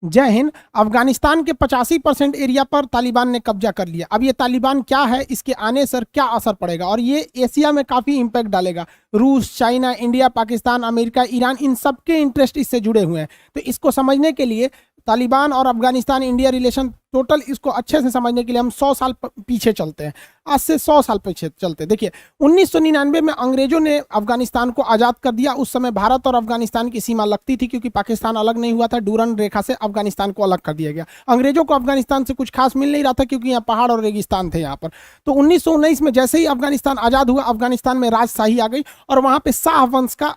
जय हिंद। अफगानिस्तान के 85% एरिया पर तालिबान ने कब्जा कर लिया। अब ये तालिबान क्या है, इसके आने से क्या असर पड़ेगा और ये एशिया में काफ़ी इम्पैक्ट डालेगा। रूस, China, India, Pakistan, America, Iran, इन सब के इंटरेस्ट इससे जुड़े हुए हैं। तो इसको समझने के लिए तालिबान और अफगानिस्तान इंडिया रिलेशन टोटल इसको अच्छे से समझने के लिए हम 100 साल पीछे चलते हैं। आज से 100 साल पीछे चलते हैं। देखिए 1999 में अंग्रेजों ने अफगानिस्तान को आज़ाद कर दिया। उस समय भारत और अफगानिस्तान की सीमा लगती थी क्योंकि पाकिस्तान अलग नहीं हुआ था। डूरन रेखा से अफगानिस्तान को अलग कर दिया गया। अंग्रेजों को अफगानिस्तान से कुछ खास मिल नहीं रहा था क्योंकि यहाँ पहाड़ और रेगिस्तान थे यहाँ पर। तो 1919 में जैसे ही अफगानिस्तान आज़ाद हुआ, अफगानिस्तान में राजशाही आ गई और वहाँ पे शाह वंश का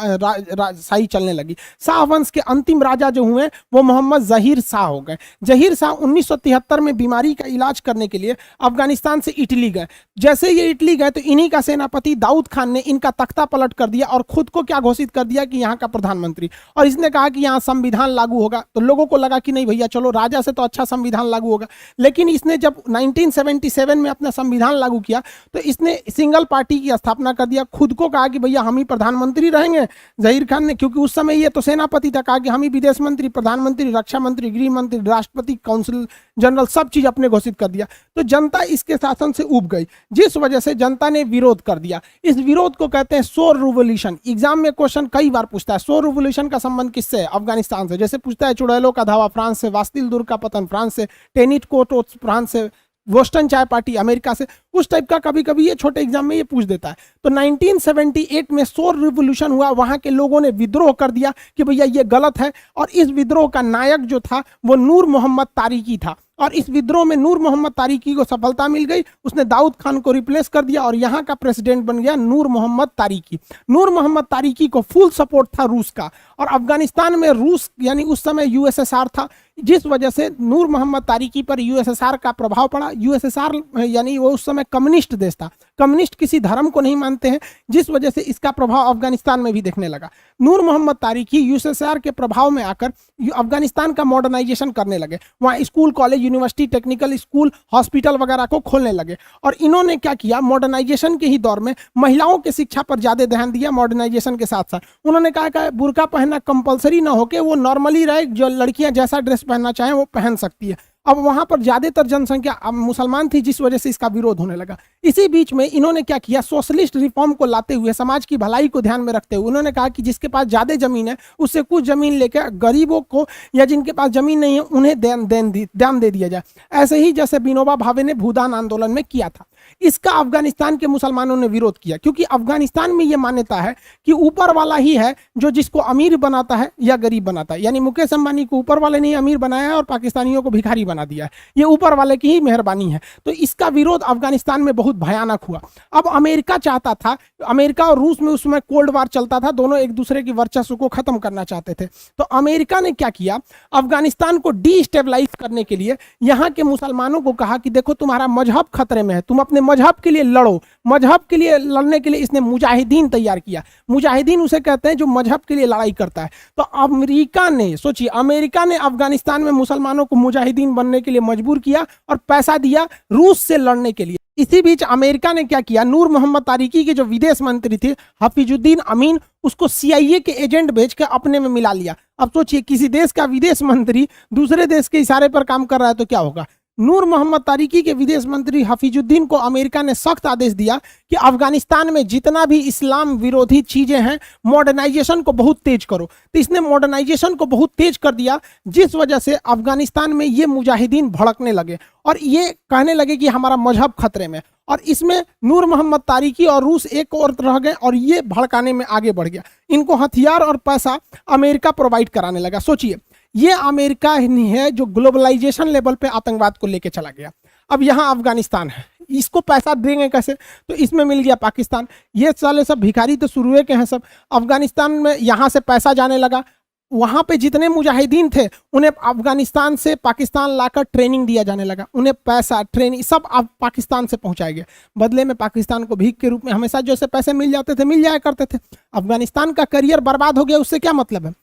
राजशाही चलने लगी। शाह वंश के अंतिम राजा जो हुए वो मोहम्मद जहीर शाह हो गए। जहीर शाह 1973 में बीमारी का इलाज करने के लिए अफगानिस्तान से इटली गए। जैसे ये इटली गए तो इन्हीं का सेनापति दाऊद खान ने इनका तख्ता पलट कर दिया और खुद को क्या घोषित कर दिया कि यहाँ का प्रधानमंत्री। और इसने कहा कि यहाँ संविधान लागू होगा। तो लोगों को लगा कि नहीं भैया चलो राजा से तो अच्छा संविधान लागू होगा। लेकिन इसने जब 1977 में अपना संविधान लागू किया तो इसने सिंगल पार्टी की स्थापना कर दिया। खुद को कहा कि भैया हम ही प्रधानमंत्री रहेंगे। जहीर खान ने, क्योंकि उस समय ये तो सेनापति था, कहा कि हम ही विदेश मंत्री, प्रधानमंत्री, रक्षा मंत्री, गृह मंत्री, राष्ट्रपति, काउंसिल जनरल सब चीज अपने घोषित कर दिया। तो जनता इसके शासन से ऊब गई, जिस वजह से जनता ने विरोध कर दिया। इस विरोध को कहते हैं सोर रिवॉल्यूशन। एग्जाम में क्वेश्चन कई बार पूछता है सोर रिवॉल्यूशन का संबंध किससे है? अफगानिस्तान से। जैसे पूछता है चुड़ैलों का धावा फ्रांस से, वास्तिल दुर्ग का पतन फ्रांस से, टेनिट कोट फ्रांस से, बोस्टन चाय पार्टी अमेरिका से। उस टाइप का कभी कभी ये छोटे एग्जाम में ये पूछ देता है। तो 1978 में सोर रिवॉल्यूशन हुआ। वहां के लोगों ने विद्रोह कर दिया कि भैया ये गलत है। और इस विद्रोह का नायक जो था वो नूर मोहम्मद तारिकी था। और इस विद्रोह में नूर मोहम्मद तारिकी को सफलता मिल गई। उसने दाऊद खान को रिप्लेस कर दिया और यहाँ का प्रेसिडेंट बन गया नूर मोहम्मद तारिकी। नूर मोहम्मद तारिकी को फुल सपोर्ट था रूस का। और अफगानिस्तान में रूस यानी उस समय यूएसएसआर था, जिस वजह से नूर मोहम्मद तारिकी पर यूएसएसआर का प्रभाव पड़ा। यूएसएसआर यानी वो उस समय कम्युनिस्ट देश था। कम्युनिस्ट किसी धर्म को नहीं मानते हैं, जिस वजह से इसका प्रभाव अफगानिस्तान में भी देखने लगा। नूर मोहम्मद तारिकी यूएसएसआर के प्रभाव में आकर अफगानिस्तान का मॉडर्नाइजेशन करने लगे। वहाँ school, college, university, technical school, hospital वगैरह को खोलने लगे। और इन्होंने क्या किया, मॉडर्नाइजेशन के ही दौर में महिलाओं की शिक्षा पर ज्यादा ध्यान दिया। मॉडर्नाइजेशन के साथ साथ उन्होंने कहा कि बुर्का पहनना कंपलसरी ना होके वो नॉर्मली रहे, जो लड़कियां जैसा ड्रेस पहनना चाहें वो पहन सकती है। अब वहां पर ज्यादातर जनसंख्या मुसलमान थी, जिस वजह से इसका विरोध होने लगा। इसी बीच में इन्होंने क्या किया, सोशलिस्ट रिफॉर्म को लाते हुए, समाज की भलाई को ध्यान में रखते हुए उन्होंने कहा कि जिसके पास ज्यादा जमीन है उससे कुछ जमीन लेकर गरीबों को या जिनके पास जमीन नहीं है उन्हें दान दे दिया जाए। ऐसे ही जैसे विनोबा भावे ने भूदान आंदोलन में किया था। इसका अफगानिस्तान के मुसलमानों ने विरोध किया, क्योंकि अफगानिस्तान में यह मान्यता है कि ऊपर वाला ही है जो जिसको अमीर बनाता है या गरीब बनाता है। यानी मुकेश अंबानी को ऊपर वाले ने अमीर बनाया है और पाकिस्तानियों को भिखारी बना दिया है। ये ऊपर वाले की ही मेहरबानी है। तो इसका विरोध अफगानिस्तान में बहुत भयानक हुआ। अब अमेरिका चाहता था, अमेरिका और रूस में उस समय कोल्ड वार चलता था, दोनों एक दूसरे की वर्चस्व को खत्म करना चाहते थे। तो अमेरिका ने क्या किया, अफगानिस्तान को डिस्टेबलाइज करने के लिए यहाँ के मुसलमानों को कहा कि देखो तुम्हारा मजहब खतरे में है, तुम अपने मजहब के लिए लड़ो। मजहब के लिए लड़ने के लिए इसने मुजाहिदीन तैयार किया। मुजाहिदीन उसे कहते हैं जो मजहब के लिए लड़ाई करता है। तो अमेरिका ने, सोचिए, अमेरिका ने अफगानिस्तान में मुसलमानों को मुजाहिदीन बनने के लिए मजबूर किया और पैसा दिया रूस से लड़ने के लिए। इसी बीच अमेरिका ने क्या किया, नूर मोहम्मद तारिकी के जो विदेश मंत्री थे हफीजुद्दीन अमीन, उसको CIA के एजेंट भेज के अपने में मिला लिया। अब सोचिए, किसी देश का विदेश मंत्री दूसरे देश के इशारे पर काम कर रहा है तो क्या होगा। नूर मोहम्मद तारिकी के विदेश मंत्री हफीजुद्दीन को अमेरिका ने सख्त आदेश दिया कि अफगानिस्तान में जितना भी इस्लाम विरोधी चीजें हैं मॉडर्नाइजेशन को बहुत तेज करो। तो इसने मॉडर्नाइजेशन को बहुत तेज कर दिया, जिस वजह से अफगानिस्तान में ये मुजाहिदीन भड़कने लगे और ये कहने लगे कि हमारा मजहब खतरे में। और इसमें नूर मोहम्मद तारिकी और रूस एक और रह गए और ये भड़काने में आगे बढ़ गया। इनको हथियार और पैसा अमेरिका प्रोवाइड कराने लगा। सोचिए, ये अमेरिका ही है जो ग्लोबलाइजेशन लेवल पे आतंकवाद को लेके चला गया। अब यहाँ अफगानिस्तान है, इसको पैसा देंगे कैसे, तो इसमें मिल गया पाकिस्तान। ये साले सब भिखारी तो शुरू के हैं सब। अफगानिस्तान में यहाँ से पैसा जाने लगा। वहाँ पे जितने मुजाहिदीन थे उन्हें अफगानिस्तान से पाकिस्तान लाकर ट्रेनिंग दिया जाने लगा। उन्हें पैसा, ट्रेनिंग सब अब पाकिस्तान से पहुँचाए गए। बदले में पाकिस्तान को भीख के रूप में हमेशा जैसे पैसे मिल जाते थे मिल जाया करते थे। अफगानिस्तान का करियर बर्बाद हो गया, उससे क्या मतलब है।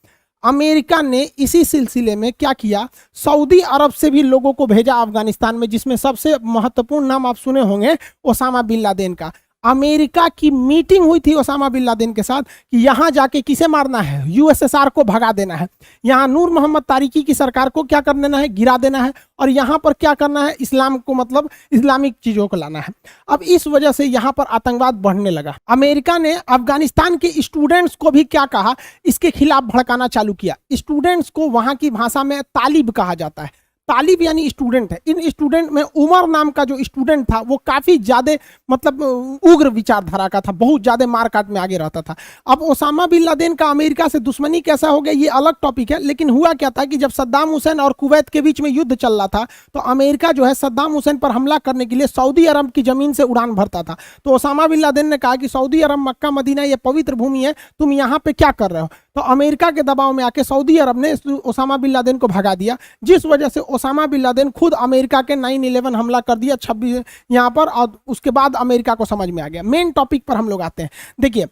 अमेरिका ने इसी सिलसिले में क्या किया, सऊदी अरब से भी लोगों को भेजा अफगानिस्तान में, जिसमें सबसे महत्वपूर्ण नाम आप सुने होंगे ओसामा बिन लादेन का। अमेरिका की मीटिंग हुई थी ओसामा बिन लादेन के साथ कि यहां जाके किसे मारना है, यूएसएसआर को भगा देना है, यहां नूर मोहम्मद तारिकी की सरकार को क्या कर देना है, गिरा देना है, और यहां पर क्या करना है, इस्लाम को मतलब इस्लामिक चीजों को लाना है। अब इस वजह से यहां पर आतंकवाद बढ़ने लगा। अमेरिका ने अफगानिस्तान के स्टूडेंट्स को भी क्या कहा, इसके खिलाफ भड़काना चालू किया। स्टूडेंट्स को वहां की भाषा में तालिब कहा जाता है। तालिब यानी स्टूडेंट है। इन स्टूडेंट में उमर नाम का जो स्टूडेंट था वो काफी ज्यादा मतलब उग्र विचारधारा का था, बहुत ज्यादा मारकाट में आगे रहता था। अब ओसामा बिन लादेन का अमेरिका से दुश्मनी कैसा हो गया ये अलग टॉपिक है, लेकिन हुआ क्या था कि जब सद्दाम हुसैन और कुवैत के बीच में युद्ध चल रहा था तो अमेरिका जो है सद्दाम हुसैन पर हमला करने के लिए सऊदी अरब की जमीन से उड़ान भरता था। तो ओसामा बिन लादेन ने कहा कि सऊदी अरब, मक्का मदीना ये पवित्र भूमि है, तुम यहाँ पे क्या कर रहे हो। तो अमेरिका के दबाव में आके सऊदी अरब ने ओसामा बिन लादेन को भगा दिया, जिस वजह से ओसामा बिन लादेन खुद अमेरिका के 9/11 हमला कर दिया 26 यहाँ पर, और उसके बाद अमेरिका को समझ में आ गया। मेन टॉपिक पर हम लोग आते हैं। देखिए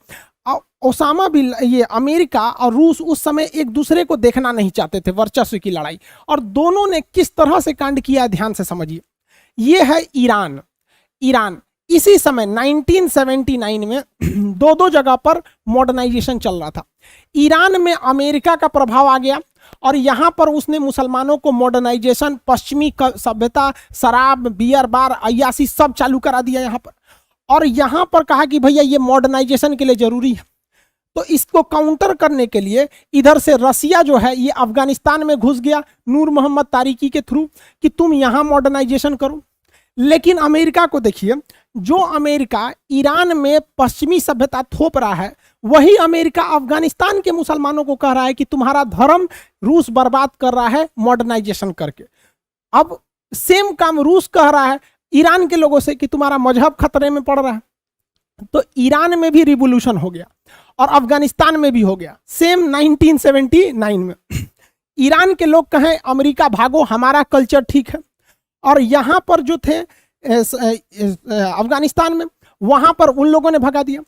ओसामा बिन, ये अमेरिका और रूस उस समय एक दूसरे को देखना नहीं चाहते थे, वर्चस्व की लड़ाई, और दोनों ने किस तरह से कांड किया ध्यान से समझिए। ये है ईरान। ईरान इसी समय 1979 में दो जगह पर मॉडर्नाइजेशन चल रहा था। ईरान में अमेरिका का प्रभाव आ गया और यहां पर उसने मुसलमानों को मॉडर्नाइजेशन, पश्चिमी सभ्यता, शराब, बियर बार, अय्यासी सब चालू करा दिया यहां पर, और यहां पर कहा कि भैया ये मॉडर्नाइजेशन के लिए जरूरी है। तो इसको काउंटर करने के लिए इधर से रसिया जो है ये अफगानिस्तान में घुस गया नूर मोहम्मद तारिकी के थ्रू कि तुम यहां मॉडर्नाइजेशन करो। लेकिन अमेरिका को देखिए, जो अमेरिका ईरान में पश्चिमी सभ्यता थोप रहा है, वही अमेरिका अफगानिस्तान के मुसलमानों को कह रहा है कि तुम्हारा धर्म रूस बर्बाद कर रहा है मॉडर्नाइजेशन करके। अब सेम काम रूस कह रहा है ईरान के लोगों से कि तुम्हारा मजहब खतरे में पड़ रहा है। तो ईरान में भी रिवोल्यूशन हो गया और अफगानिस्तान में भी हो गया सेम 1979 में। ईरान के लोग कहें अमेरिका भागो, हमारा कल्चर ठीक है, और यहां पर जो थे अफगानिस्तान में, वहां पर उन लोगों ने भगा दिया।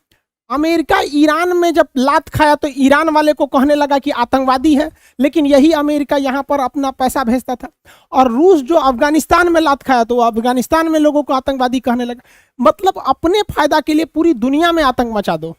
अमेरिका ईरान में जब लात खाया तो ईरान वाले को कहने लगा कि आतंकवादी है, लेकिन यही अमेरिका यहां पर अपना पैसा भेजता था। और रूस जो अफगानिस्तान में लात खाया तो अफगानिस्तान में लोगों को आतंकवादी कहने लगा। मतलब अपने फायदा के लिए पूरी दुनिया में आतंक मचा दो।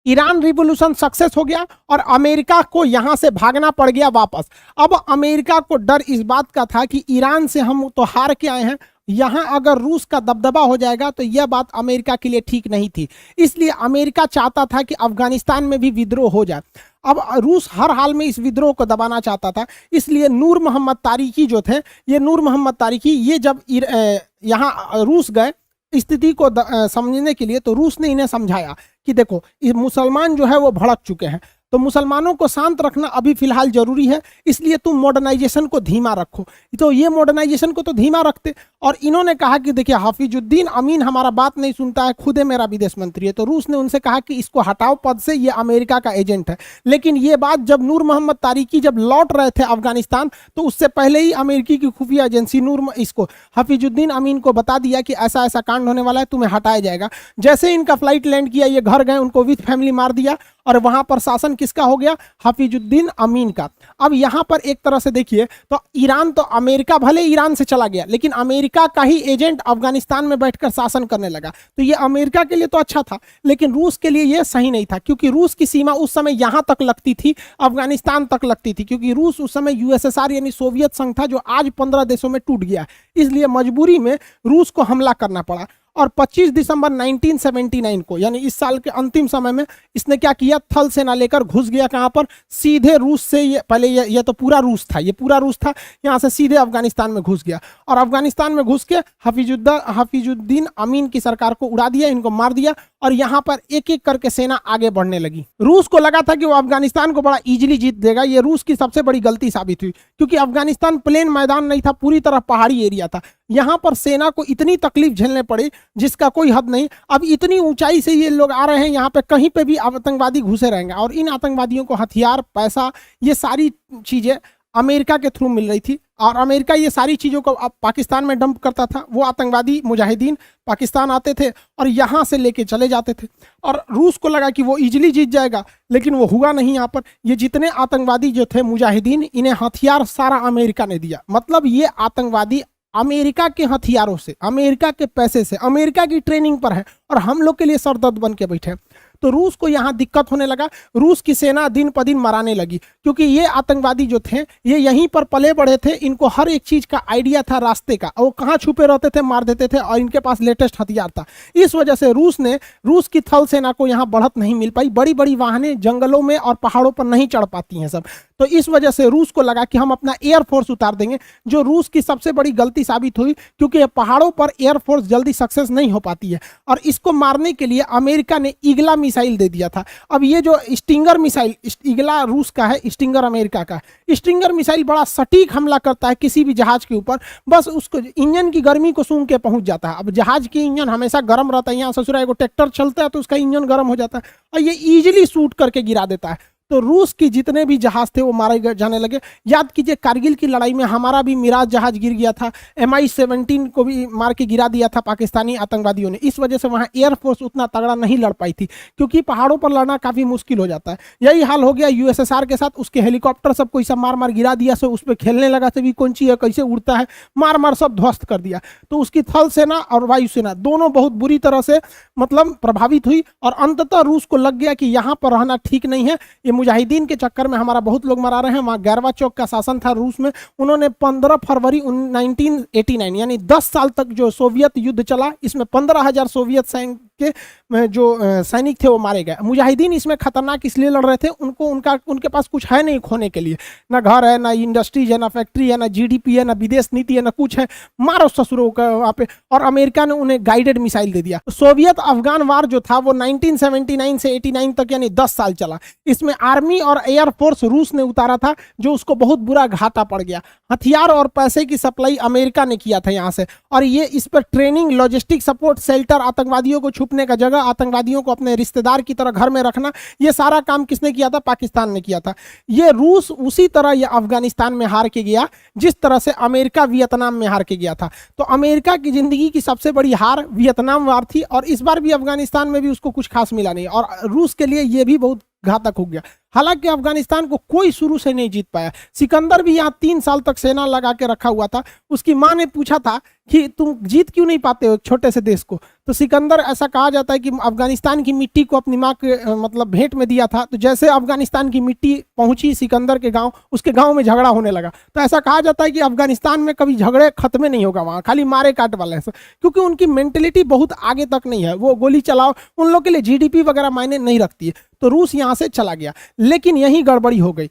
ईरान रिवोल्यूशन सक्सेस हो गया और अमेरिका को यहां से भागना पड़ गया वापस। अब अमेरिका को डर इस बात का था कि ईरान से हम तो हार के आए हैं, यहां अगर रूस का दबदबा हो जाएगा तो यह बात अमेरिका के लिए ठीक नहीं थी। इसलिए अमेरिका चाहता था कि अफगानिस्तान में भी विद्रोह हो जाए। अब रूस हर हाल में इस विद्रोह को दबाना चाहता था। इसलिए नूर मोहम्मद तारिकी जो थे, ये नूर मोहम्मद तारिकी ये जब यहाँ रूस गए स्थिति को समझने के लिए, तो रूस ने इन्हें समझाया कि देखो ये मुसलमान जो है वो भड़क चुके हैं, तो मुसलमानों को शांत रखना अभी फिलहाल जरूरी है, इसलिए तुम मॉडर्नाइजेशन को धीमा रखो। तो ये मॉडर्नाइजेशन को तो धीमा रखते, और इन्होंने कहा कि देखिए हफीजुद्दीन अमीन हमारा बात नहीं सुनता है, खुद मेरा विदेश मंत्री है। तो रूस ने उनसे कहा कि इसको हटाओ पद से, ये अमेरिका का एजेंट है। लेकिन ये बात जब नूर मोहम्मद तारिकी जब लौट रहे थे अफगानिस्तान, तो उससे पहले ही अमेरिकी की खुफिया एजेंसी इसको हफीजुद्दीन अमीन को बता दिया कि ऐसा ऐसा कांड होने वाला है, तुम्हें हटाया जाएगा। जैसे इनका फ्लाइट लैंड किया, ये घर गए, उनको विथ फैमिली मार दिया, और वहां पर शासन किसका हो गया, हफीजुद्दीन अमीन का। अब यहां पर एक तरह से देखिए तो ईरान, तो अमेरिका भले ईरान से चला गया, लेकिन अमेरिका का ही एजेंट अफगानिस्तान में बैठकर शासन करने लगा। तो ये अमेरिका के लिए तो अच्छा था, लेकिन रूस के लिए ये सही नहीं था, क्योंकि रूस की सीमा उस समय यहां तक लगती थी, अफगानिस्तान तक लगती थी, क्योंकि रूस उस समय यूएसएसआर यानी सोवियत संघ था, जो आज 15 देशों में टूट गया। इसलिए मजबूरी में रूस को हमला करना पड़ा। और 25 दिसंबर 1979 को, यानी इस साल के अंतिम समय में, इसने क्या किया, थल सेना लेकर घुस गया कहां पर, सीधे रूस से, ये पहले ये तो पूरा रूस था, ये पूरा रूस था, यहां से सीधे अफगानिस्तान में घुस गया। और अफगानिस्तान में घुस के हफीजुद्दीन अमीन की सरकार को उड़ा दिया, इनको मार दिया, और यहां पर एक एक करके सेना आगे बढ़ने लगी। रूस को लगा था कि वो अफगानिस्तान को बड़ा इजीली जीत देगा। ये रूस की सबसे बड़ी गलती साबित हुई, क्योंकि अफगानिस्तान प्लेन मैदान नहीं था, पूरी तरह पहाड़ी एरिया था। यहां पर सेना को इतनी तकलीफ झेलने पड़ी जिसका कोई हद नहीं। अब इतनी ऊंचाई से ये लोग आ रहे हैं, यहाँ पे कहीं पे भी आतंकवादी घुसे रहेंगे, और इन आतंकवादियों को हथियार, पैसा, ये सारी चीजें अमेरिका के थ्रू मिल रही थी, और अमेरिका ये सारी चीज़ों को अब पाकिस्तान में डंप करता था। वो आतंकवादी मुजाहिदीन पाकिस्तान आते थे और यहाँ से लेके चले जाते थे, और रूस को लगा कि वो इजीली जीत जाएगा, लेकिन वो हुआ नहीं। यहाँ पर ये जितने आतंकवादी जो थे मुजाहिदीन, इन्हें हथियार सारा अमेरिका ने दिया। मतलब ये आतंकवादी अमेरिका के हथियारों से, अमेरिका के पैसे से, अमेरिका की ट्रेनिंग पर है और हम लोग के लिए सरदर्द बन के बैठे हैं। तो रूस को यहाँ दिक्कत होने लगा, रूस की सेना दिन प दिन मराने लगी, क्योंकि ये आतंकवादी जो थे ये यहीं पर पले बढ़े थे, इनको हर एक चीज का आइडिया था रास्ते का, वो कहाँ छुपे रहते थे मार देते थे, और इनके पास लेटेस्ट हथियार था। इस वजह से रूस की थल सेना को यहाँ बढ़त नहीं मिल पाई, बड़ी बड़ी वाहनें जंगलों में और पहाड़ों पर नहीं चढ़ पाती हैं सब। तो इस वजह से रूस को लगा कि हम अपना एयरफोर्स उतार देंगे, जो रूस की सबसे बड़ी गलती साबित हुई, क्योंकि पहाड़ों पर एयरफोर्स जल्दी सक्सेस नहीं हो पाती है। और इसको मारने के लिए अमेरिका ने ईगला मिसाइल दे दिया था। अब ये जो स्टिंगर मिसाइल, ईगला रूस का है, स्टिंगर अमेरिका का। स्टिंगर मिसाइल बड़ा सटीक हमला करता है किसी भी जहाज के ऊपर, बस उसको इंजन की गर्मी को सूंघ के पहुंच जाता है। अब जहाज की इंजन हमेशा गर्म रहता है, यहाँ ससुरा एगो ट्रैक्टर चलता है तो उसका इंजन गर्म हो जाता है, और ये इजीली शूट करके गिरा देता है। तो रूस की जितने भी जहाज थे वो मारे जाने लगे। याद कीजिए कारगिल की लड़ाई में हमारा भी मिराज जहाज गिर गया था, MI-17 को भी मार के गिरा दिया था पाकिस्तानी आतंकवादियों ने। इस वजह से वहाँ एयरफोर्स उतना तगड़ा नहीं लड़ पाई थी, क्योंकि पहाड़ों पर लड़ना काफ़ी मुश्किल हो जाता है। यही हाल हो गया USSR के साथ, उसके हेलीकॉप्टर सब कोई सब मार मार गिरा दिया, सब उस पर खेलने लगा, सभी कौन ची है कैसे उड़ता है, मार मार सब ध्वस्त कर दिया। तो उसकी थल सेना और वायुसेना दोनों बहुत बुरी तरह से मतलब प्रभावित हुई, और अंततः रूस को लग गया कि यहाँ पर रहना ठीक नहीं है, ये मुजाहिदीन के चक्कर में हमारा बहुत लोग मरा रहे हैं। वहाँ गैरवाचोक का शासन था रूस में, उन्होंने 15 फरवरी 1989 यानी 10 साल तक जो सोवियत युद्ध चला, इसमें 15,000 सोवियत सैनिक के जो सैनिक थे वो मारे गए। मुजाहिदीन इसमें खतरनाक इसलिए लड़ रहे थे, उनके पास कुछ है नहीं खोने के लिए, ना घर है, ना इंडस्ट्रीज है, ना फैक्ट्री है, ना GDP है, ना विदेश नीति है, ना कुछ है, मारो ससुरों का वहाँ पे। और अमेरिका ने उन्हें गाइडेड मिसाइल दे दिया। सोवियत अफगान वार जो था वो 1979 से 89 तक यानी 10 साल चला। इसमें आर्मी और एयरफोर्स रूस ने उतारा था, जो उसको बहुत बुरा घाटा पड़ गया। हथियार और पैसे की सप्लाई अमेरिका ने किया था यहाँ से, और ये इस पर ट्रेनिंग, लॉजिस्टिक सपोर्ट, शेल्टर, आतंकवादियों को छुपने का जगह, आतंकवादियों को अपने रिश्तेदार की तरह घर में रखना, ये सारा काम किसने किया था? पाकिस्तान ने किया था। ये रूस उसी तरह ये अफगानिस्तान में हार के गया जिस तरह से अमेरिका वियतनाम में हार के गया था। तो अमेरिका की जिंदगी की सबसे बड़ी हार वियतनाम वार थी, और इस बार भी अफगानिस्तान में भी उसको कुछ खास मिला नहीं, और रूस के लिए ये भी बहुत घातक हो गया। हालांकि अफगानिस्तान को कोई शुरू से नहीं जीत पाया। सिकंदर भी यहाँ 3 साल तक सेना लगा के रखा हुआ था। उसकी माँ ने पूछा था कि तुम जीत क्यों नहीं पाते हो एक छोटे से देश को? तो सिकंदर, ऐसा कहा जाता है कि अफगानिस्तान की मिट्टी को अपनी माँ के मतलब भेंट में दिया था। तो जैसे अफगानिस्तान की मिट्टी पहुंची सिकंदर के गांव, उसके गांव में झगड़ा होने लगा। तो ऐसा कहा जाता है कि अफगानिस्तान में कभी झगड़े खत्म नहीं होगा, वहाँ खाली मारे काट वाले हैं, क्योंकि उनकी मेंटेलिटी बहुत आगे तक नहीं है। वो गोली चलाओ, उन लोग के लिए GDP वगैरह मायने नहीं रखती है। तो रूस यहाँ से चला गया, लेकिन यही गड़बड़ी हो गई।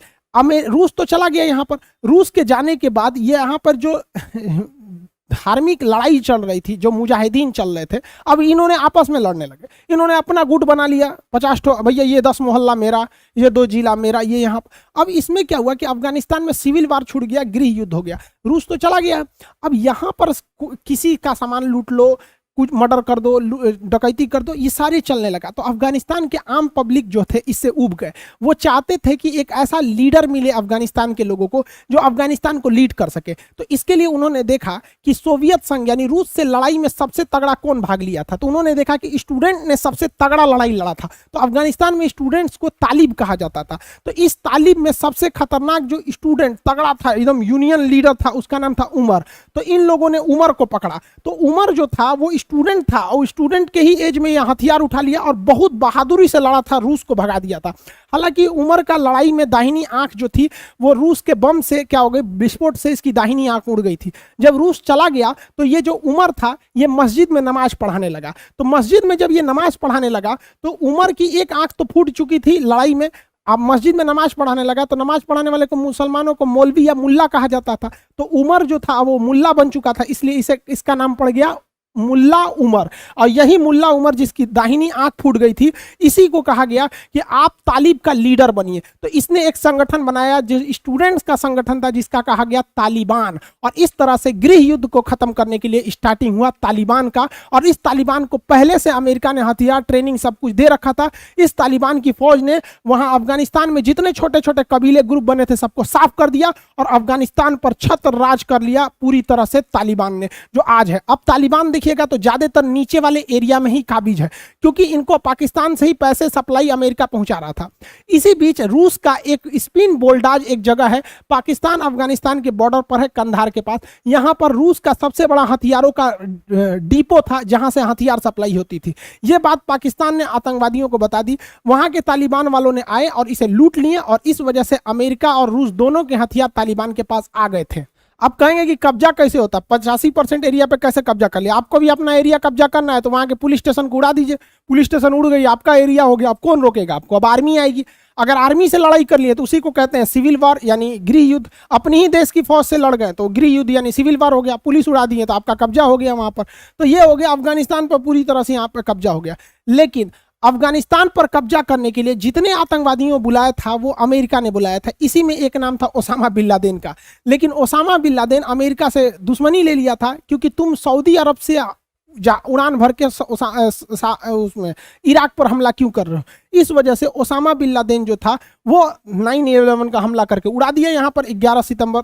रूस तो चला गया यहाँ पर। रूस के जाने के बाद ये यहाँ पर जो धार्मिक लड़ाई चल रही थी, जो मुजाहिदीन चल रहे थे, अब इन्होंने आपस में लड़ने लगे। इन्होंने अपना गुट बना लिया, 50 ठो, भैया ये 10 मोहल्ला मेरा, ये 2 जिला मेरा, ये यहाँ। अब इसमें क्या हुआ कि अफगानिस्तान में सिविल वार छूट गया, गृह युद्ध हो गया। रूस तो चला गया, अब यहाँ पर किसी का सामान लूट लो, कुछ मर्डर कर दो, डकैती कर दो, ये सारे चलने लगा। तो अफगानिस्तान के आम पब्लिक जो थे इससे उब गए। वो चाहते थे कि एक ऐसा लीडर मिले अफगानिस्तान के लोगों को जो अफगानिस्तान को लीड कर सके। तो इसके लिए उन्होंने देखा कि सोवियत संघ यानी रूस से लड़ाई में सबसे तगड़ा कौन भाग लिया था। तो उन्होंने देखा कि स्टूडेंट ने सबसे तगड़ा लड़ाई लड़ा था। तो अफगानिस्तान में स्टूडेंट्स को तालिब कहा जाता था। तो इस तालिब में सबसे खतरनाक जो स्टूडेंट तगड़ा था, एकदम यूनियन लीडर था, उसका नाम था उमर। तो इन लोगों ने उमर को पकड़ा। तो उमर जो था वो स्टूडेंट था, और स्टूडेंट के ही एज में यह हथियार उठा लिया और बहुत बहादुरी से लड़ा था, रूस को भगा दिया था। हालांकि उमर का लड़ाई में दाहिनी आंख जो थी वो रूस के बम से क्या हो गई, विस्फोट से इसकी दाहिनी आंख उड़ गई थी। जब रूस चला गया तो ये जो उमर था ये मस्जिद में नमाज पढ़ाने लगा। तो मस्जिद में जब ये नमाज पढ़ाने लगा तो उमर की एक आंख तो फूट चुकी थी लड़ाई में। अब मस्जिद में नमाज पढ़ाने लगा तो नमाज पढ़ाने वाले को मुसलमानों को मौलवी या मुल्ला कहा जाता था। तो उमर जो था वो मुल्ला बन चुका था, इसलिए इसका नाम पड़ गया मुल्ला उमर। और यही मुल्ला उमर जिसकी दाहिनी आंख फूट गई थी, इसी को कहा गया कि आप तालिब का लीडर बनिए। तो इसने एक संगठन बनाया जो स्टूडेंट्स का संगठन था, जिसका कहा गया तालिबान। और इस तरह से गृह युद्ध को खत्म करने के लिए स्टार्टिंग हुआ तालिबान का। और इस तालिबान को पहले से अमेरिका ने हथियार, ट्रेनिंग सब कुछ दे रखा था। इस तालिबान की फौज ने वहां अफगानिस्तान में जितने छोटे छोटे कबीले ग्रुप बने थे सबको साफ कर दिया और अफगानिस्तान पर छत्र राज कर लिया पूरी तरह से तालिबान ने, जो आज है। अब तालिबान देखिएगा तो ज्यादातर नीचे वाले एरिया में ही काबिज है, क्योंकि इनको पाकिस्तान से ही पैसे सप्लाई अमेरिका पहुंचा रहा था। इसी बीच रूस का एक स्पिन बोल्डाज एक जगह है, पाकिस्तान अफगानिस्तान के बॉर्डर पर है, कंधार के पास। यहां पर रूस का सबसे बड़ा हथियारों का डिपो था, जहां से हथियार सप्लाई होती थी। यह बात पाकिस्तान ने आतंकवादियों को बता दी, वहां के तालिबान वालों ने आए और इसे लूट लिए, और इस वजह से अमेरिका और रूस दोनों के हथियार तालिबान के पास आ गए थे। अब कहेंगे कि कब्जा कैसे होता है, 85% एरिया पे कैसे कब्जा कर लिया। आपको भी अपना एरिया कब्जा करना है तो वहां के पुलिस स्टेशन को उड़ा दीजिए, पुलिस स्टेशन उड़ गई, आपका एरिया हो गया, अब कौन रोकेगा आपको। अब आर्मी आएगी, अगर आर्मी से लड़ाई कर लिए तो उसी को कहते हैं सिविल वॉर, यानी गृह युद्ध। अपनी ही देश की फौज से लड़ गए तो गृह युद्ध यानी सिविल वॉर हो गया, पुलिस उड़ा दिए तो आपका कब्जा हो गया वहां पर। तो ये हो गया अफगानिस्तान पर पूरी तरह से यहाँ पर कब्जा हो गया। लेकिन अफगानिस्तान पर कब्जा करने के लिए जितने आतंकवादियों बुलाया था वो अमेरिका ने बुलाया था। इसी में एक नाम था ओसामा बिन लादेन का। लेकिन ओसामा बिन लादेन अमेरिका से दुश्मनी ले लिया था, क्योंकि तुम सऊदी अरब से उड़ान भर के उसमें इराक पर हमला क्यों कर रहे हो। इस वजह से ओसामा बिन लादेन जो था वो 9/11 का हमला करके उड़ा दिया यहाँ पर 11 सितंबर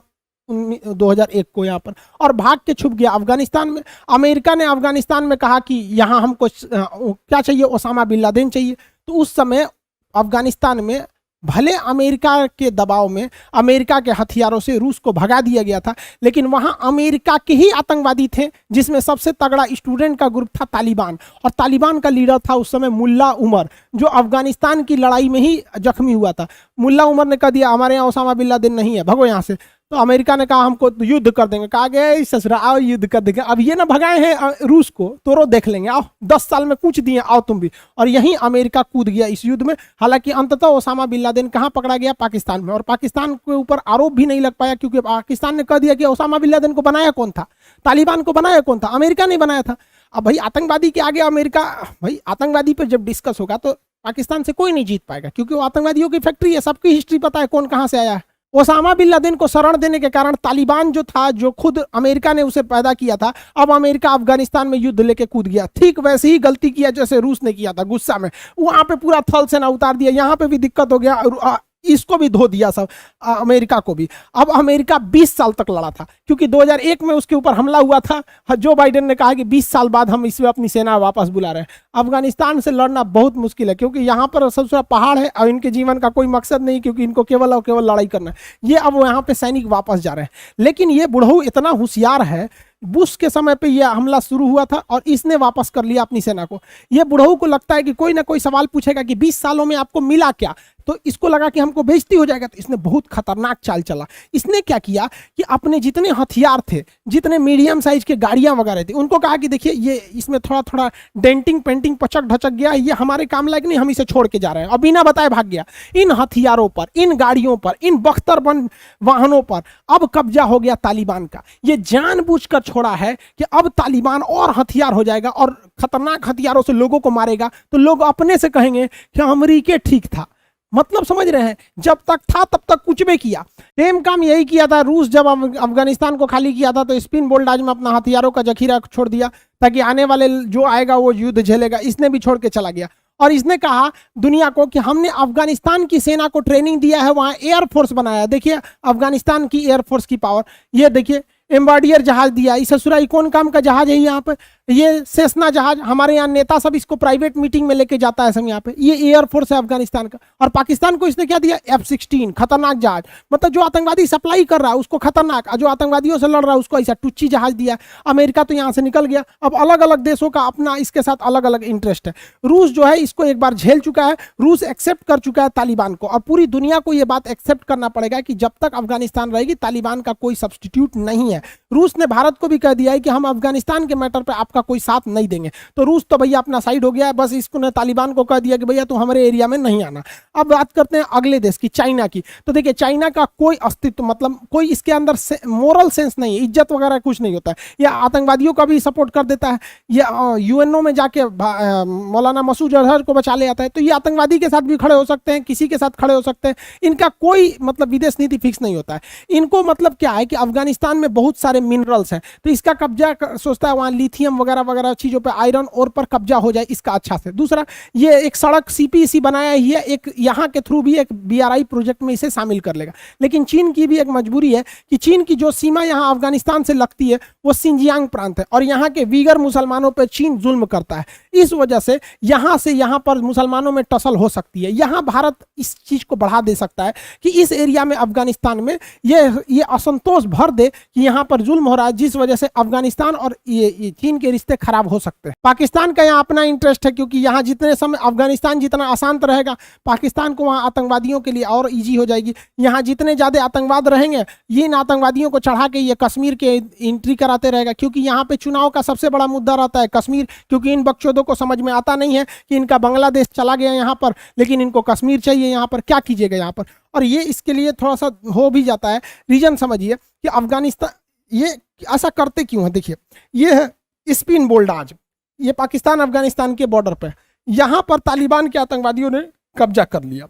2001 को यहाँ पर, और भाग के छुप गया अफगानिस्तान में। अमेरिका ने अफगानिस्तान में कहा कि यहाँ हमको क्या चाहिए, ओसामा बिन लादेन चाहिए। तो उस समय अफगानिस्तान में भले अमेरिका के दबाव में, अमेरिका के हथियारों से रूस को भगा दिया गया था, लेकिन वहां अमेरिका के ही आतंकवादी थे, जिसमें सबसे तगड़ा स्टूडेंट का ग्रुप था तालिबान, और तालिबान का लीडर था उस समय मुल्ला उमर, जो अफगानिस्तान की लड़ाई में ही जख्मी हुआ था। मुल्ला उमर ने कह दिया हमारे यहाँ ओसामा बिन लादेन नहीं है, भगो यहाँ से। तो अमेरिका ने कहा हमको युद्ध कर देंगे, कहा गया ससुरा आओ युद्ध कर देंगे। अब ये ना भगाए हैं रूस को, तो रो देख लेंगे, आओ 10 साल में कुछ दिए, आओ तुम भी। और यहीं अमेरिका कूद गया इस युद्ध में। हालांकि अंततः ओसामा बिन लादेन कहाँ पकड़ा गया, पाकिस्तान में, और पाकिस्तान के ऊपर आरोप भी नहीं लग पाया, क्योंकि पाकिस्तान ने कह दिया कि ओसामा बिन लादेन को बनाया कौन था, तालिबान को बनाया कौन था, अमेरिका ने बनाया था। अब भाई आतंकवादी के आगे अमेरिका, भाई आतंकवादी पर जब डिस्कस होगा तो पाकिस्तान से कोई नहीं जीत पाएगा, क्योंकि वो आतंकवादियों की फैक्ट्री है, सबकी हिस्ट्री पता है कौन कहाँ से आया है। ओसामा बिन लादेन को शरण देने के कारण तालिबान जो था, जो खुद अमेरिका ने उसे पैदा किया था, अब अमेरिका अफगानिस्तान में युद्ध लेके कूद गया। ठीक वैसे ही गलती किया जैसे रूस ने किया था, गुस्सा में वहां पे पूरा थल सेना उतार दिया, यहाँ पे भी दिक्कत हो गया, इसको भी धो दिया सब, अमेरिका को भी। अब अमेरिका 20 साल तक लड़ा था, क्योंकि 2001 में उसके ऊपर हमला हुआ था। जो बाइडेन ने कहा कि 20 साल बाद हम इसमें अपनी सेना वापस बुला रहे हैं। अफगानिस्तान से लड़ना बहुत मुश्किल है, क्योंकि यहाँ पर सबसे पहाड़ है और इनके जीवन का कोई मकसद नहीं, क्योंकि इनको केवल और केवल लड़ाई करना है। ये अब यहाँ पे सैनिक वापस जा रहे हैं। लेकिन ये बुढ़ऊ इतना होशियार है, बुश के समय पे यह हमला शुरू हुआ था और इसने वापस कर लिया अपनी सेना को। यह बुढ़ऊ को लगता है कि कोई ना कोई सवाल पूछेगा कि 20 सालों में आपको मिला क्या, तो इसको लगा कि हमको बेइज्जती हो जाएगा। तो इसने बहुत खतरनाक चाल चला। इसने क्या किया कि अपने जितने हथियार थे, जितने मीडियम साइज के गाड़ियां वगैरह थी, उनको कहा कि देखिए ये इसमें थोड़ा थोड़ा डेंटिंग पेंटिंग पचक ढचक गया, ये हमारे काम लायक नहीं, हम इसे छोड़ के जा रहे हैं। और बिना बताए भाग गया। इन हथियारों पर, इन गाड़ियों पर, इन बख्तरबंद वाहनों पर अब कब्जा हो गया तालिबान का। ये जानबूझकर छोड़ा है कि अब तालिबान और हथियार हो जाएगा और खतरनाक हथियारों से लोगों को मारेगा, तो लोग अपने से कहेंगे कि अमेरिका ठीक था। मतलब समझ रहे हैं, जब तक था तब तक कुछ भी किया। सेम काम यही किया था रूस, जब अफगानिस्तान को खाली किया था तो स्पिन बोल्डाज में अपना हथियारों का जखीरा छोड़ दिया, ताकि आने वाले जो आएगा वो युद्ध झेलेगा। इसने भी छोड़ के चला गया और इसने कहा दुनिया को कि हमने अफगानिस्तान की सेना को ट्रेनिंग दिया है, वहां एयरफोर्स बनाया। देखिए अफगानिस्तान की एयरफोर्स की पावर, ये देखिए एम्बार्डियर जहाज दिया। इस ससुराई कौन काम का जहाज है यहाँ पे, ये सेस्ना जहाज। हमारे यहाँ नेता सब इसको प्राइवेट मीटिंग में लेके जाता है सब यहाँ पे। ये एयरफोर्स है अफगानिस्तान का। और पाकिस्तान को इसने क्या दिया, F-16 खतरनाक जहाज। मतलब जो आतंकवादी सप्लाई कर रहा है उसको खतरनाक, जो आतंकवादियों से लड़ रहा है उसको ऐसा टुच्ची जहाज दिया। अमेरिका तो यहाँ से निकल गया। अब अलग अलग देशों का अपना इसके साथ अलग अलग इंटरेस्ट है। रूस जो है इसको एक बार झेल चुका है, रूस एक्सेप्ट कर चुका है तालिबान को। और पूरी दुनिया को यह बात एक्सेप्ट करना पड़ेगा कि जब तक अफगानिस्तान रहेगी तालिबान का कोई सब्सटीट्यूट नहीं है। रूस ने भारत को भी कह दिया है कि हम अफगानिस्तान के मैटर पे आपका कोई साथ नहीं देंगे। तो रूस तो भैया अपना साइड हो गया है, बस इसको ने तालिबान को कह दिया कि भैया तू हमारे एरिया में नहीं आना। अब बात करते हैं अगले देश की, चाइना की। तो देखिए चाइना का कोई अस्तित्व, मतलब कोई इसके अंदर मोरल सेंस नहीं है, इज्जत वगैरह कुछ नहीं होता है। यह आतंकवादियों का भी सपोर्ट कर देता है, ये यूएनओ में जाके मौलाना मसूद अजहर को बचा ले आता है। तो ये आतंकवादी के साथ भी खड़े हो सकते हैं, किसी के साथ खड़े हो सकते हैं। इनका कोई मतलब विदेश नीति फिक्स नहीं होता है। इनको मतलब क्या है कि अफगानिस्तान में बहुत सारे मिनरल्स हैं, तो इसका कब्जा सोचता है वहाँ लिथियम वगैरह वगैरह वगैरह चीज़ों पे, आयरन और पर कब्जा हो जाए इसका अच्छा से। दूसरा, ये एक सड़क सीपीसी बनाया ही है, एक यहाँ के थ्रू भी एक बीआरआई प्रोजेक्ट में इसे शामिल कर लेगा। लेकिन चीन की भी एक मजबूरी है कि चीन की जो सीमा यहाँ अफगानिस्तान से लगती है वो सिंजियांग प्रांत है, और यहाँ के वीगर मुसलमानों पर चीन जुल्म करता है। इस वजह से यहाँ से यहाँ पर मुसलमानों में टसल हो सकती है। यहाँ भारत इस चीज़ को बढ़ा दे सकता है कि इस एरिया में अफगानिस्तान में ये असंतोष भर दे कि यहाँ पर जुल्म हो रहा है, जिस वजह से अफगानिस्तान और ये चीन के रिश्ते खराब हो सकते हैं। पाकिस्तान का यहाँ अपना इंटरेस्ट है, क्योंकि यहाँ जितने समय अफगानिस्तान जितना अशांत रहेगा, पाकिस्तान को वहाँ आतंकवादियों के लिए और ईजी हो जाएगी। यहाँ जितने ज़्यादा आतंकवाद रहेंगे, ये इन आतंकवादियों को चढ़ा के ये कश्मीर के एंट्री कराते रहेगा, क्योंकि यहाँ पे चुनाव का सबसे बड़ा मुद्दा रहता है कश्मीर, क्योंकि इन बकचोदों को समझ में आता नहीं है कि इनका बांग्लादेश चला गया यहाँ पर, लेकिन इनको कश्मीर चाहिए यहाँ पर, क्या कीजिएगा यहाँ पर। और ये इसके लिए थोड़ा सा हो भी जाता है। रीजन समझिए कि अफगानिस्तान ये ऐसा करते क्यों है। देखिए, ये है स्पिन बोल्डाज, ये पाकिस्तान अफगानिस्तान के बॉर्डर पे, यहाँ पर तालिबान के आतंकवादियों ने कब्जा कर लिया,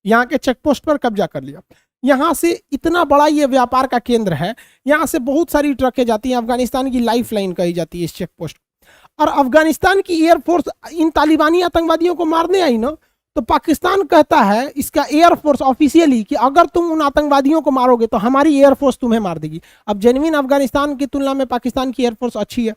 यहाँ के चेक पोस्ट पर कब्जा कर लिया। यहाँ से इतना बड़ा ये व्यापार का केंद्र है, यहाँ से बहुत सारी ट्रकें जाती हैं, अफगानिस्तान की लाइफ लाइन कही जाती है इस चेक पोस्ट। और अफगानिस्तान की एयरफोर्स इन तालिबानी आतंकवादियों को मारने आई ना, तो पाकिस्तान कहता है, इसका एयरफोर्स ऑफिशियली, कि अगर तुम उन आतंकवादियों को मारोगे तो हमारी एयरफोर्स तुम्हें मार देगी। अब जेन्युइन अफगानिस्तान की तुलना में पाकिस्तान की एयरफोर्स अच्छी है,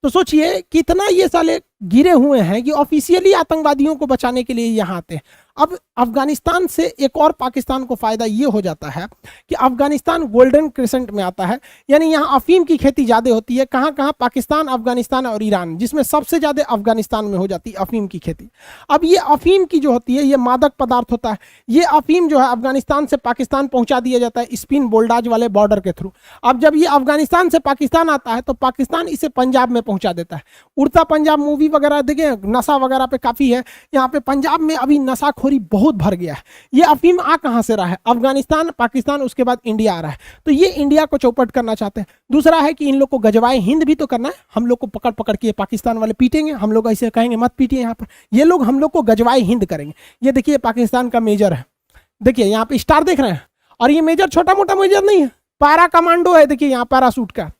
तो सोचिए कितना ये साले गिरे हुए हैं कि ऑफिशियली आतंकवादियों को बचाने के लिए यहाँ आते हैं। अब अफगानिस्तान से एक और पाकिस्तान को फायदा ये हो जाता है कि अफगानिस्तान गोल्डन क्रिसेंट में आता है, यानी यहाँ अफीम की खेती ज़्यादा होती है। कहाँ कहाँ? पाकिस्तान, अफगानिस्तान और ईरान, जिसमें सबसे ज़्यादा अफगानिस्तान में हो जाती है अफीम की खेती। अब ये अफीम की जो होती है ये मादक पदार्थ होता है। ये अफीम जो है अफगानिस्तान से पाकिस्तान पहुँचा दिया जाता है स्पिन बोल्डाज वाले बॉर्डर के थ्रू। अब जब ये अफगानिस्तान से पाकिस्तान आता है तो पाकिस्तान इसे पंजाब में पहुँचा देता है। उड़ता पंजाब मूवी वगैरह देखें, नशा वगैरह पे काफ़ी है। यहाँ पे पंजाब में अभी नशाखोरी बहुत भर गया है। ये अफीम आ कहाँ से रहा है? अफगानिस्तान, पाकिस्तान, उसके बाद इंडिया आ रहा है। तो ये इंडिया को चौपट करना चाहते हैं। दूसरा है कि इन लोग को गजवाए हिंद भी तो करना है। हम लोग को पकड़ पकड़ के पाकिस्तान वाले पीटेंगे, हम लोग ऐसे कहेंगे मत पीटिए यहाँ पर, ये लोग हम लोग को गजवाए हिंद करेंगे। ये देखिए पाकिस्तान का मेजर है, देखिए यहाँ पे स्टार देख रहे हैं। और ये मेजर छोटा मोटा मेजर नहीं है, पैरा कमांडो है। देखिए यहाँ पैरासूट का,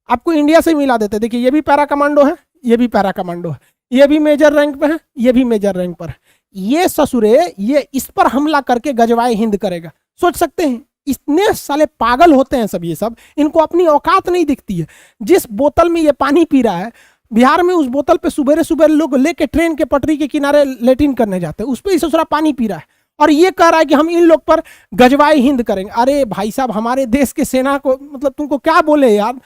आपको इंडिया से मिला देते। देखिए ये भी पैरा कमांडो है, ये भी पैरा कमांडो है, ये भी मेजर रैंक पे है, ये भी मेजर रैंक पर है। ये ससुरे ये इस पर हमला करके गजवाए हिंद करेगा। सोच सकते हैं, इतने साले पागल होते हैं सब। ये सब इनको अपनी औकात नहीं दिखती है। जिस बोतल में ये पानी पी रहा है बिहार में, उस बोतल पे सुबह सुबह लोग लेके ट्रेन के पटरी के किनारे लेटिन करने जाते हैं, उस पर ससुरा पानी पी रहा है और ये कह रहा है कि हम इन लोग पर गजवाए हिंद करेंगे। अरे भाई साहब, हमारे देश के सेना को मतलब तुमको क्या बोले यार।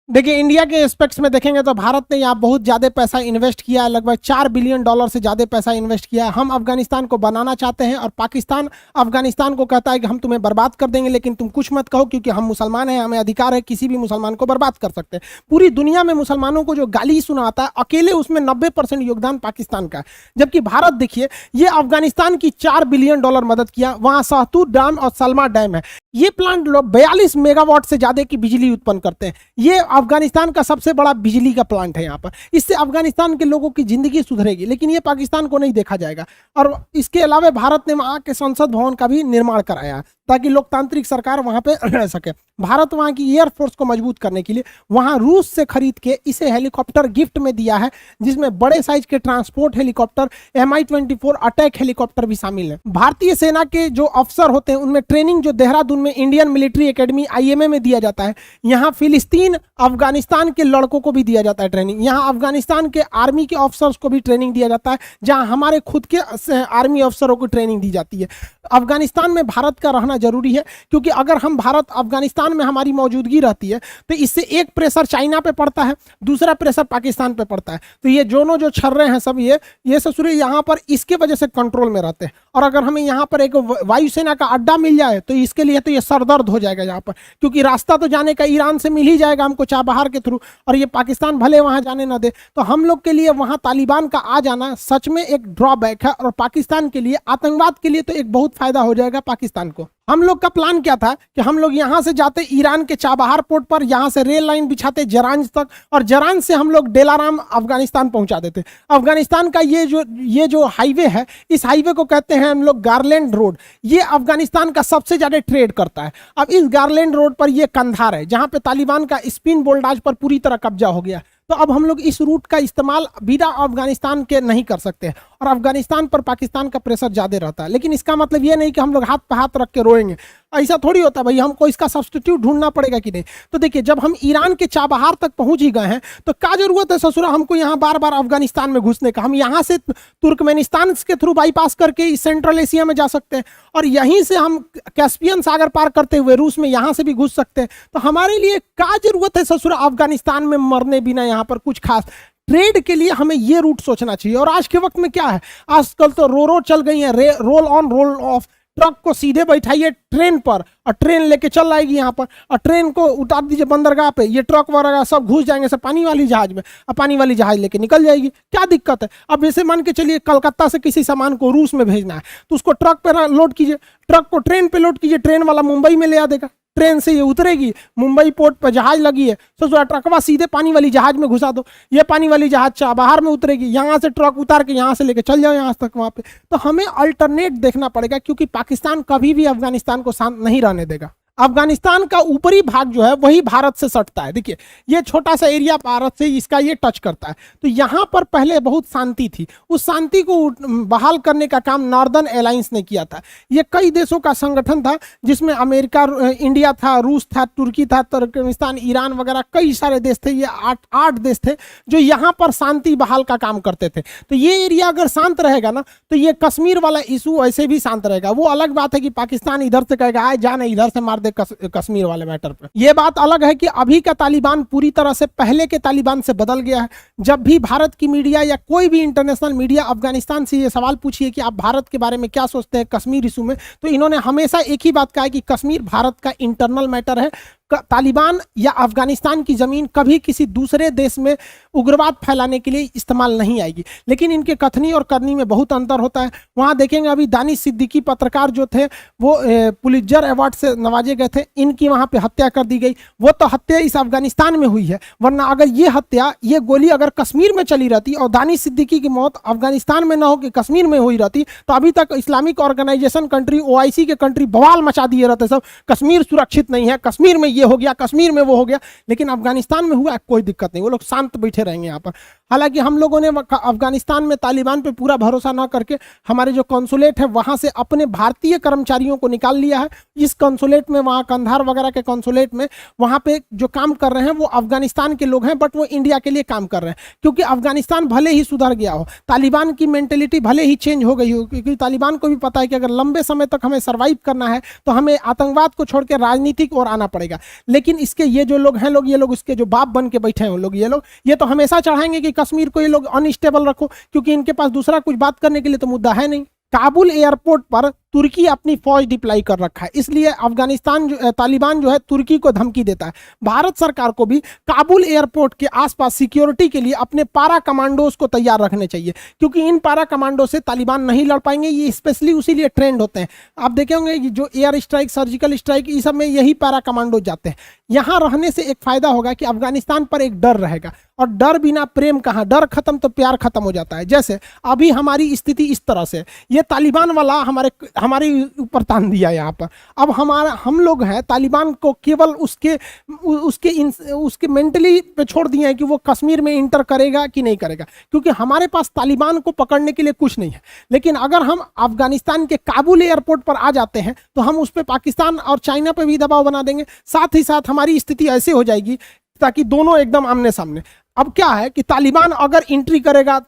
देखिए इंडिया के एस्पेक्ट्स में देखेंगे तो भारत ने यहाँ बहुत ज़्यादा पैसा इन्वेस्ट किया है, लगभग $4 बिलियन से ज़्यादा पैसा इन्वेस्ट किया है। हम अफगानिस्तान को बनाना चाहते हैं और पाकिस्तान अफगानिस्तान को कहता है कि हम तुम्हें बर्बाद कर देंगे, लेकिन तुम कुछ मत कहो क्योंकि हम मुसलमान हैं, हमें अधिकार है किसी भी मुसलमान को बर्बाद कर सकते हैं। पूरी दुनिया में मुसलमानों को जो गाली सुनाता है, अकेले उसमें 90% योगदान पाकिस्तान का है। जबकि भारत देखिए, ये अफगानिस्तान की $4 बिलियन मदद किया। वहाँ सहतूत डैम और सलमा डैम है, ये प्लांट 42 मेगावाट से ज़्यादा की बिजली उत्पन्न करते हैं। ये अफगानिस्तान का सबसे बड़ा बिजली का प्लांट है यहाँ पर। इससे अफगानिस्तान के लोगों की जिंदगी सुधरेगी, लेकिन ये पाकिस्तान को नहीं देखा जाएगा। और इसके अलावा भारत ने वहाँ के संसद भवन का भी निर्माण कराया ताकि लोकतांत्रिक सरकार वहाँ पे रह सके। भारत वहाँ की एयरफोर्स को मजबूत करने के लिए वहाँ रूस से खरीद के इसे हेलीकॉप्टर गिफ्ट में दिया है, जिसमें बड़े साइज के transport helicopter Mi-24 attack helicopter भी शामिल है। भारतीय सेना के जो अफसर होते हैं उनमें ट्रेनिंग जो देहरादून में इंडियन मिलिट्री एकेडमी IMA में दिया जाता है, यहाँ फिलिस्तीन अफगानिस्तान के लड़कों को भी दिया जाता है ट्रेनिंग। यहाँ अफगानिस्तान के आर्मी के ऑफिसर्स को भी ट्रेनिंग दिया जाता है, जहाँ हमारे खुद के आर्मी अफसरों को ट्रेनिंग दी जाती है। अफगानिस्तान में भारत का रहना जरूरी है, क्योंकि अगर हम भारत अफगानिस्तान में हमारी मौजूदगी रहती है तो इससे एक प्रेशर चाइना पे पड़ता है, दूसरा प्रेशर पाकिस्तान पे पड़ता है। तो ये दोनों जो छर्रे हैं सब ये ससुरे यहाँ पर इसके वजह से कंट्रोल में रहते हैं। और अगर हमें यहाँ पर एक वायुसेना का अड्डा मिल जाए तो इसके लिए तो ये सरदर्द हो जाएगा यहाँ पर, क्योंकि रास्ता तो जाने का ईरान से मिल ही जाएगा हमको चाबहार के थ्रू, और ये पाकिस्तान भले वहाँ जाने ना दे। तो हम लोग के लिए वहाँ तालिबान का आ जाना सच में एक ड्रॉबैक है, और पाकिस्तान के लिए आतंकवाद के लिए तो एक बहुत फायदा हो जाएगा पाकिस्तान को। हम लोग का प्लान क्या था कि हम लोग यहाँ से जाते ईरान के चाबहार पोर्ट पर, यहाँ से रेल लाइन बिछाते जरांज तक, और जरांज से हम लोग डेलाराम अफगानिस्तान पहुंचा देते। अफगानिस्तान का ये जो हाईवे है, इस हाईवे को कहते हैं हम लोग गारलैंड रोड। ये अफगानिस्तान का सबसे ज्यादा ट्रेड करता है। अब इस गारलैंड रोड पर ये कंधार है जहां पे तालिबान का स्पिन बोल्डाज पर पूरी तरह कब्जा हो गया। तो अब हम लोग इस रूट का इस्तेमाल बिना अफगानिस्तान के नहीं कर सकते, और अफगानिस्तान पर पाकिस्तान का प्रेशर ज्यादा रहता है। लेकिन इसका मतलब ये नहीं कि हम लोग हाथ पे हाथ रख के रोएंगे, ऐसा थोड़ी होता भाई, हमको इसका सब्स्टिट्यूट ढूंढना पड़ेगा कि नहीं। तो देखिए, जब हम ईरान के चाबहार तक पहुंच ही गए हैं तो क्या जरूरत है ससुरा हमको यहाँ बार बार अफगानिस्तान में घुसने का। हम यहाँ से तुर्कमेनिस्तान के थ्रू बाईपास करके सेंट्रल एशिया में जा सकते हैं, और यहीं से हम कैस्पियन सागर पार करते हुए रूस में यहाँ से भी घुस सकते हैं। तो हमारे लिए क्या जरूरत है ससुरा अफगानिस्तान में मरने बिना यहाँ पर कुछ खास। ट्रेड के लिए हमें ये रूट सोचना चाहिए। और आज के वक्त में क्या है, आजकल तो रो चल गई है, roll on roll of. Truck को सीधे बैठाइए ट्रेन पर और ट्रेन लेके चल आएगी यहाँ पर, और ट्रेन को उतार दीजिए बंदरगाह पे, ये ट्रक वगैरह सब घुस जाएंगे सब पानी वाली जहाज में, और पानी वाली जहाज लेके निकल जाएगी। क्या दिक्कत है। अब जैसे मान के चलिए कलकत्ता से किसी सामान को रूस में भेजना है तो उसको ट्रक पे लोड कीजिए, ट्रक को ट्रेन पे लोड कीजिए, ट्रेन वाला मुंबई में ले आ देगा, ट्रेन से ये उतरेगी, मुंबई पोर्ट पर जहाज लगी है तो ट्रकवा सीधे पानी वाली जहाज में घुसा दो, ये पानी वाली जहाज चाबहार में उतरेगी, यहाँ से ट्रक उतार के यहाँ से लेके चल जाओ यहाँ तक वहाँ पे। तो हमें अल्टरनेट देखना पड़ेगा, क्योंकि पाकिस्तान कभी भी अफगानिस्तान को शांत नहीं रहने देगा। अफगानिस्तान का ऊपरी भाग जो है वही भारत से सटता है। देखिए, ये छोटा सा एरिया भारत से इसका ये टच करता है। तो यहाँ पर पहले बहुत शांति थी, उस शांति को बहाल करने का काम नॉर्दर्न अलायंस ने किया था। ये कई देशों का संगठन था जिसमें अमेरिका, इंडिया था, रूस था, तुर्की था, तुर्कमेनिस्तान, ईरान वगैरह कई सारे देश थे। ये आठ देश थे जो यहाँ पर शांति बहाल का काम करते थे। तो ये एरिया अगर शांत रहेगा ना तो ये कश्मीर वाला इशू ऐसे भी शांत रहेगा। वो अलग बात है कि पाकिस्तान इधर से कहेगा आए जाने इधर से मार कश्मीर वाले मैटर पे। यह बात अलग है कि अभी का तालिबान पूरी तरह से पहले के तालिबान से बदल गया है। जब भी भारत की मीडिया या कोई भी इंटरनेशनल मीडिया अफगानिस्तान से ये सवाल पूछिए कि आप भारत के बारे में क्या सोचते हैं कश्मीर इशू में, तो इन्होंने हमेशा एक ही बात कहा है कि कश्मीर भारत का इंटरनल मैटर है। तालिबान या अफगानिस्तान की जमीन कभी किसी दूसरे देश में उग्रवाद फैलाने के लिए इस्तेमाल नहीं आएगी। लेकिन इनके कथनी और करनी में बहुत अंतर होता है। वहां देखेंगे अभी दानिश सिद्दीकी पत्रकार जो थे वो पुलित्जर अवार्ड से नवाजे गए थे, इनकी वहां पे हत्या कर दी गई। वो तो हत्या इस अफगानिस्तान में हुई है, वरना अगर ये हत्या, ये गोली अगर कश्मीर में चली रहती और दानिश सिद्दीकी की मौत अफगानिस्तान में न होकर कश्मीर में हुई रहती तो अभी तक इस्लामिक ऑर्गेनाइजेशन कंट्री, OIC के कंट्री बवाल मचा दिए रहते सब, कश्मीर सुरक्षित नहीं है, कश्मीर में ये हो गया, कश्मीर में वो हो गया। लेकिन अफगानिस्तान में हुआ कोई दिक्कत नहीं, वो लोग शांत बैठे रहेंगे यहाँ पर। हालांकि हम लोगों ने अफगानिस्तान में तालिबान पे पूरा भरोसा न करके हमारे जो कॉन्सुलेट है वहां से अपने भारतीय कर्मचारियों को निकाल लिया है। इस कॉन्सुलेट में, वहां कंधार वगैरह के कॉन्सुलेट में, वहां पे जो काम कर रहे हैं वो अफगानिस्तान के लोग हैं, बट वो इंडिया के लिए काम कर रहे हैं। क्योंकि अफगानिस्तान भले ही सुधर गया हो, तालिबान की मेंटेलिटी भले ही चेंज हो गई हो, क्योंकि तालिबान को भी पता है कि अगर लंबे समय तक हमें सर्वाइव करना है तो हमें आतंकवाद को छोड़ के राजनीतिक ओर आना पड़ेगा। लेकिन इसके ये जो लोग हैं, ये लोग इसके जो बाप बन के बैठे हैं लोग, ये तो हमेशा चढ़ाएंगे कि कश्मीर को ये लोग अनस्टेबल रखो, क्योंकि इनके पास दूसरा कुछ बात करने के लिए तो मुद्दा है नहीं। काबुल एयरपोर्ट पर तुर्की अपनी फौज डिप्लाई कर रखा है, इसलिए अफगानिस्तान तालिबान जो है तुर्की को धमकी देता है। भारत सरकार को भी काबुल एयरपोर्ट के आसपास सिक्योरिटी के लिए अपने पारा कमांडोज को तैयार रखने चाहिए, क्योंकि इन पारा कमांडो से तालिबान नहीं लड़ पाएंगे। ये स्पेशली उसी लिए ट्रेंड होते हैं। आप देखेंगे जो एयर स्ट्राइक, सर्जिकल स्ट्राइक, इस सब में यही पारा कमांडो जाते हैं। यहाँ रहने से एक फायदा होगा कि अफगानिस्तान पर एक डर रहेगा, और डर बिना प्रेम कहाँ, डर खत्म तो प्यार खत्म हो जाता है। जैसे अभी हमारी स्थिति इस तरह से, ये तालिबान वाला हमारे ऊपर तान दिया यहाँ पर। अब हम लोग हैं तालिबान को केवल उसके मेंटली पे छोड़ दिए हैं कि वो कश्मीर में इंटर करेगा कि नहीं करेगा, क्योंकि हमारे पास तालिबान को पकड़ने के लिए कुछ नहीं है। लेकिन अगर हम अफगानिस्तान के काबुल एयरपोर्ट पर आ जाते हैं तो हम उस पर पाकिस्तान और चाइना पे भी दबाव बना देंगे। साथ ही साथ हमारी स्थिति ऐसे हो जाएगी ताकि दोनों एकदम आमने सामने। अब क्या है कि तालिबान अगर एंट्री करेगा,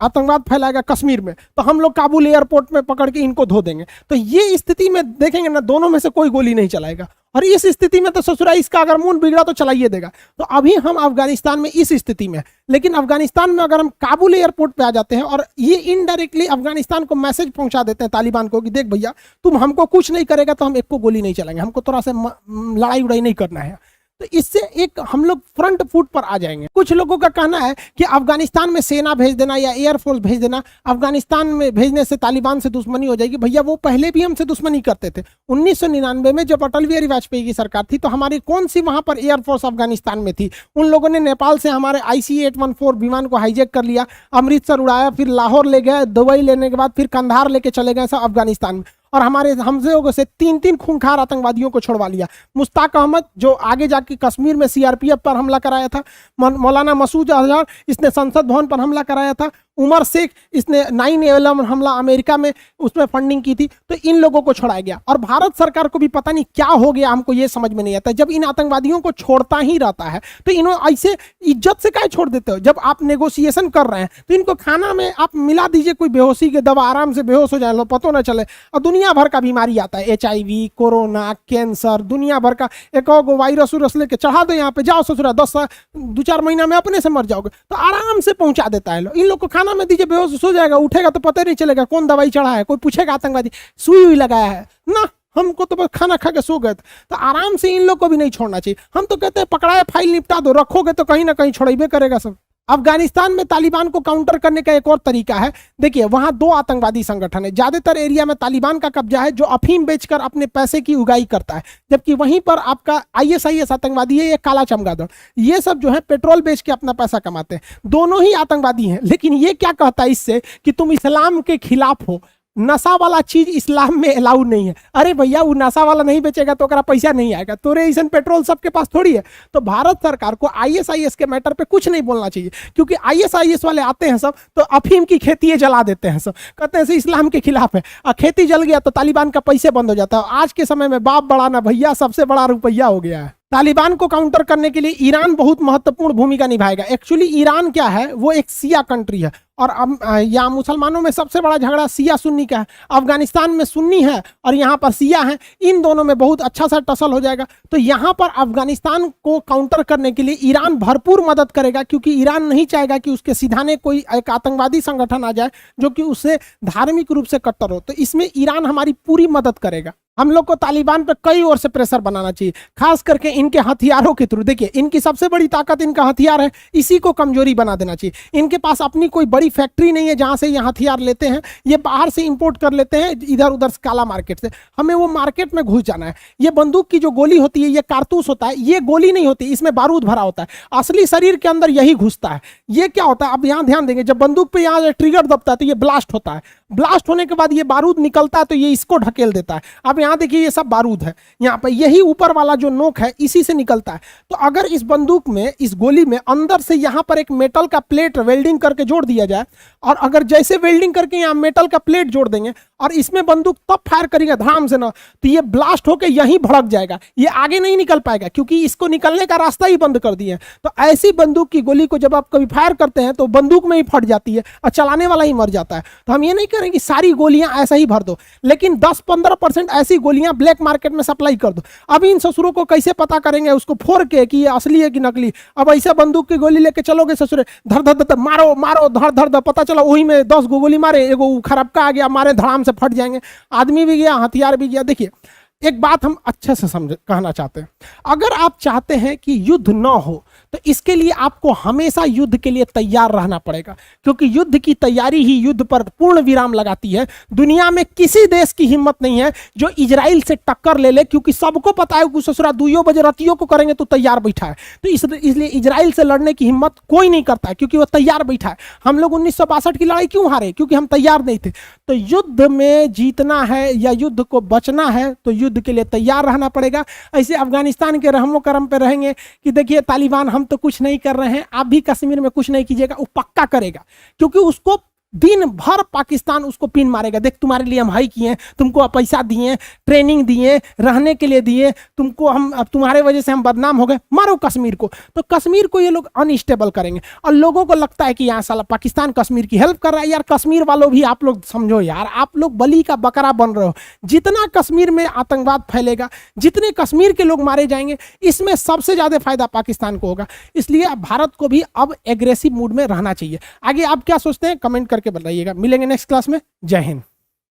आतंकवाद फैलाएगा कश्मीर में, तो हम लोग काबुल एयरपोर्ट में पकड़ के इनको धो देंगे। तो ये स्थिति में देखेंगे ना, दोनों में से कोई गोली नहीं चलाएगा। और इस स्थिति में तो ससुरा इसका अगर मूड बिगड़ा तो चलाइए देगा। तो अभी हम अफगानिस्तान में इस स्थिति में, लेकिन अफगानिस्तान में अगर हम काबुल एयरपोर्ट पे आ जाते हैं और ये इनडायरेक्टली अफगानिस्तान को मैसेज पहुंचा देते हैं तालिबान को कि देख भैया, तुम हमको कुछ नहीं करेगा तो हम एक को गोली नहीं चलाएंगे, हमको थोड़ा सा लड़ाई उड़ाई नहीं करना है। तो इससे एक हम लोग फ्रंट फुट पर आ जाएंगे। कुछ लोगों का कहना है कि अफगानिस्तान में सेना भेज देना या एयरफोर्स भेज देना, अफगानिस्तान में भेजने से तालिबान से दुश्मनी हो जाएगी। भैया वो पहले भी हमसे दुश्मनी करते थे। 1999 में जब अटल बिहारी वाजपेयी की सरकार थी तो हमारी कौन सी वहां पर एयरफोर्स अफगानिस्तान में थी? उन लोगों ने नेपाल से हमारे IC-814 विमान को हाईजैक कर लिया, अमृतसर उड़ाया, फिर लाहौर ले गए, दुबई लेने के बाद फिर कंधार लेके चले गए सब अफगानिस्तान में, और हमारे हमसे लोगों से 3 खूंखार आतंकवादियों को छुड़वा लिया। मुश्ताक अहमद जो आगे जाके कश्मीर में CRPF पर हमला कराया था, मौलाना मसूद अजहर इसने संसद भवन पर हमला कराया था, उमर शेख इसने 9/11 हमला अमेरिका में उसमें फंडिंग की थी, तो इन लोगों को छोड़ाया गया। और भारत सरकार को भी पता नहीं क्या हो गया, हमको ये समझ में नहीं आता। जब इन आतंकवादियों को छोड़ता ही रहता है तो इन्होंने ऐसे इज्जत से काहे छोड़ देते हो? जब आप नेगोशिएशन कर रहे हैं तो इनको खाना में आप मिला दीजिए कोई बेहोशी की दवा, आराम से बेहोश हो जाए, लो पता ना चले। और दुनिया भर का बीमारी आता है, HIV, कोरोना, कैंसर, दुनिया भर का एक और वायरस उरस लेके चढ़ा दो यहाँ पे, जाओ ससुरा 2-4 महीना में अपने से मर जाओगे, तो आराम से पहुंचा देता है। इन लोग को खाना में दीजिए, बेहोश हो जाएगा, उठेगा तो पता नहीं चलेगा कौन दवाई चढ़ा है। कोई पूछेगा आतंकवादी सुई हुई लगाया है ना, हमको तो बस खाना खा के सो गए। तो आराम से इन लोग को भी नहीं छोड़ना चाहिए। हम तो कहते हैं पकड़ाए फाइल निपटा दो, रखोगे तो कहीं ना कहीं छोड़ेबे करेगा सब। अफगानिस्तान में तालिबान को काउंटर करने का एक और तरीका है। देखिए वहां 2 आतंकवादी संगठन है, ज्यादातर एरिया में तालिबान का कब्जा है, जो अफीम बेचकर अपने पैसे की उगाई करता है, जबकि वहीं पर आपका ISIS आतंकवादी है, ये काला चमगादड़, ये सब जो है पेट्रोल बेच के अपना पैसा कमाते हैं। दोनों ही आतंकवादी हैं, लेकिन ये क्या कहता है इससे कि तुम इस्लाम के खिलाफ हो, नशा वाला चीज इस्लाम में अलाउ नहीं है। अरे भैया वो नशा वाला नहीं बेचेगा तो ओकरा पैसा नहीं आएगा, तोरे ऐसा पेट्रोल सबके पास थोड़ी है। तो भारत सरकार को ISIS के मैटर पे कुछ नहीं बोलना चाहिए, क्योंकि ISIS वाले आते हैं सब तो अफीम की खेती जला देते हैं सब, कहते हैं से इस्लाम के खिलाफ है, और खेती जल गया तो तालिबान का पैसे बंद हो जाता है। आज के समय में बाप बड़ा ना भैया, सबसे बड़ा रुपया हो गया है। तालिबान को काउंटर करने के लिए ईरान बहुत महत्वपूर्ण भूमिका निभाएगा। एक्चुअली ईरान क्या है, वो एक शिया कंट्री है, और यहाँ मुसलमानों में सबसे बड़ा झगड़ा शिया सुन्नी का है। अफगानिस्तान में सुन्नी है और यहाँ पर शिया है, इन दोनों में बहुत अच्छा सा टसल हो जाएगा। तो यहाँ पर अफगानिस्तान को काउंटर करने के लिए ईरान भरपूर मदद करेगा, क्योंकि ईरान नहीं चाहेगा कि उसके सिधाने कोई एक आतंकवादी संगठन आ जाए जो कि उससे धार्मिक रूप से कट्टर हो। तो इसमें ईरान हमारी पूरी मदद करेगा। हम लोग को तालिबान पर कई ओर से प्रेशर बनाना चाहिए, खास करके इनके हथियारों के थ्रू। देखिए इनकी सबसे बड़ी ताकत इनका हथियार है, इसी को कमजोरी बना देना चाहिए। इनके पास अपनी कोई बड़ी फैक्ट्री नहीं है जहां से ये हथियार लेते हैं, ये बाहर से इंपोर्ट कर लेते हैं इधर उधर से, काला मार्केट से। हमें वो मार्केट में घुस जाना है। ये बंदूक की जो गोली होती है, ये कारतूस होता है, ये गोली नहीं होती, इसमें बारूद भरा होता है। असली शरीर के अंदर यही घुसता है। ये क्या होता है, अब यहाँ ध्यान देंगे, जब बंदूक पे यहाँ ट्रिगर दबता है तो ये ब्लास्ट होता है, ब्लास्ट होने के बाद ये बारूद निकलता है तो ये इसको ढकेल देता है। अब यहाँ देखिए ये सब बारूद है, यहाँ पर यही ऊपर वाला जो नोक है इसी से निकलता है। तो अगर इस बंदूक में, इस गोली में अंदर से यहाँ पर एक मेटल का प्लेट वेल्डिंग करके जोड़ दिया जाए, और अगर जैसे वेल्डिंग करके यहाँ मेटल का प्लेट जोड़ देंगे और इसमें बंदूक तब फायर करेगा धड़ाम से ना, तो ये ब्लास्ट होकर यहीं भड़क जाएगा, ये आगे नहीं निकल पाएगा, क्योंकि इसको निकलने का रास्ता ही बंद कर दिए। तो ऐसी बंदूक की गोली को जब आप कभी फायर करते हैं तो बंदूक में ही फट जाती है और चलाने वाला ही मर जाता है। तो हम ये नहीं करें कि सारी गोलियां ऐसा ही भर दो, लेकिन 10-15% ऐसी गोलियां ब्लैक मार्केट में सप्लाई कर दो। अब इन ससुरों को कैसे पता करेंगे उसको फोड़ के कि ये असली है कि नकली? अब ऐसा बंदूक की गोली लेके चलोगे ससुरे, धर धर धर मारो मारो, धर धर धर, पता चला वही में 10 गोली मारे, एगो खरबका आ गया, मारे धड़ाम से फट जाएंगे, आदमी भी गया, हथियार भी गया। देखिए एक बात हम अच्छे से कहना चाहते हैं, अगर आप चाहते हैं कि युद्ध ना हो तो इसके लिए आपको हमेशा युद्ध के लिए तैयार रहना पड़ेगा, क्योंकि युद्ध की तैयारी ही युद्ध पर पूर्ण विराम लगाती है। दुनिया में किसी देश की हिम्मत नहीं है जो इजराइल से टक्कर ले ले, क्योंकि सबको पता है कि ससुरा 2 बजे रातियों को करेंगे तो तैयार बैठा है। तो इसलिए इजराइल से लड़ने की हिम्मत कोई नहीं करता है, क्योंकि वो तैयार बैठा है। हम लोग 1962 की लड़ाई क्यों हारे? क्योंकि हम तैयार नहीं थे। तो युद्ध में जीतना है या युद्ध को बचना है तो युद्ध के लिए तैयार रहना पड़ेगा। ऐसे अफगानिस्तान के रहमो करम पे रहेंगे कि देखिए तालिबान हम तो कुछ नहीं कर रहे हैं, आप भी कश्मीर में कुछ नहीं कीजिएगा, वो पक्का करेगा, क्योंकि उसको दिन भर पाकिस्तान उसको पिन मारेगा। देख तुम्हारे लिए हम हाई किए, तुमको पैसा दिए, ट्रेनिंग दिए, रहने के लिए दिए, तुमको हम, अब तुम्हारे वजह से हम बदनाम हो गए, मारो कश्मीर को। तो कश्मीर को ये लोग अनस्टेबल करेंगे, और लोगों को लगता है कि यहाँ साला पाकिस्तान कश्मीर की हेल्प कर रहा है। यार कश्मीर वालों भी आप लोग समझो यार, आप लोग बलि का बकरा बन रहे हो। जितना कश्मीर में आतंकवाद फैलेगा, जितने कश्मीर के लोग मारे जाएंगे, इसमें सबसे ज्यादा फायदा पाकिस्तान को होगा। इसलिए भारत को भी अब एग्रेसिव मूड में रहना चाहिए। आगे आप क्या सोचते हैं कमेंट करके बताइएगा। मिलेंगे नेक्स्ट क्लास में। जय हिंद।